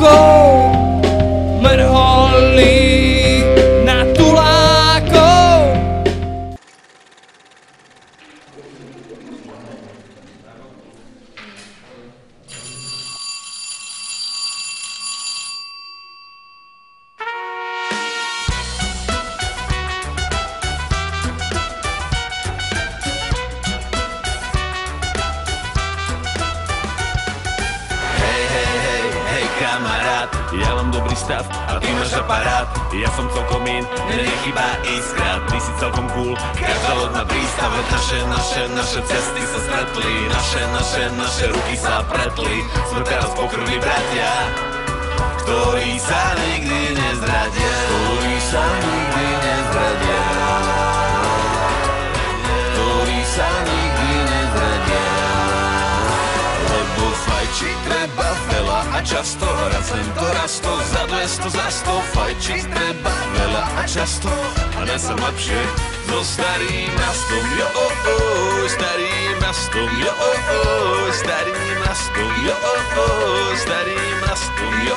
tulákov mrholí na tulákov. Kamarát, ja mám dobrý stav a ty máš aparát. Ja som celkom in, nechybá iskra. Ty si celkom cool, každá loď na prístave. Naše cesty sa stretli, naše ruky sa pretli. Sme teraz pokrvní bratia, ktorí sa nikdy nezradia. Ktorí sa nikdy nezradia. Ktorí sa nikdy nezradia. Lebo fajčiť treba veľa a často, raz to za 200, za 100. Fajčiť treba veľa a často a nesem lepšie so starým rastom. Jo, starým rastom. Jo, starým rastom. Jo, starým rastom. Jo,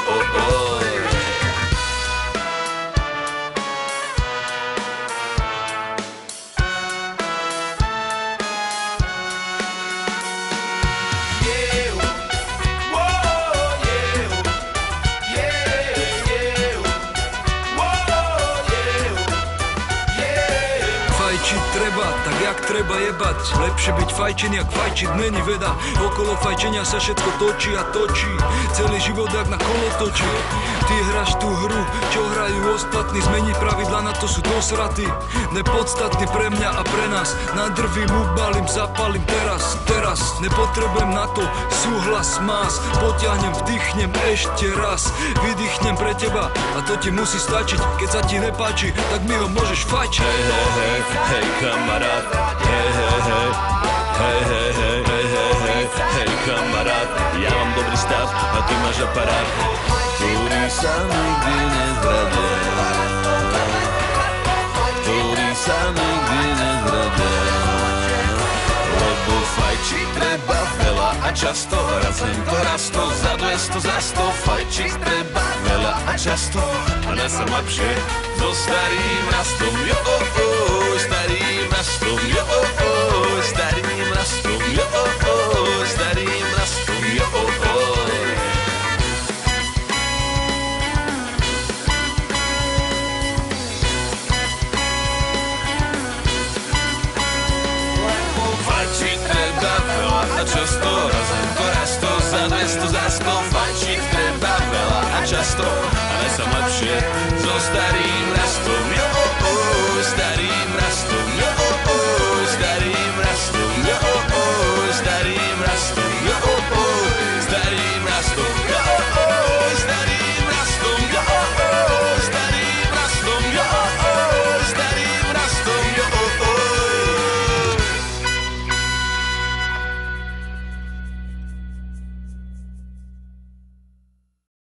Fajčiť treba, tak jak treba jebať. Lepšie byť fajčen, jak fajčiť není veda. Okolo fajčenia sa všetko točí a točí. Celý život jak na kolo točí. Ty hráš tú hru, čo hrajú ostatní. Zmeniť pravidla, na to sú dosraty. Nepodstatný pre mňa a pre nás. Nadrvím, ubalím, zapalím teraz. Nepotrebujem na to súhlas más. Potiahnem, vdychnem ešte raz. Vydýchnem pre teba a to ti musí stačiť. Keď sa ti nepáči, tak mi ho môžeš fajčiť. Hej kamarát, hej kamarát, ja mám dobrý stav a ty máš aparát, ktorý sa nikdy nezradia. Ktorý sa nikdy nezradia. Lebo fajčiť treba veľa a často, raz to za 200, za 100. Fajčiť treba veľa a často a nesem lepšie so starým rastom. Jo, starým rastom. Jo, starým rastom. Jo, starým rastom. Jo, fajčiť treba veľa a často,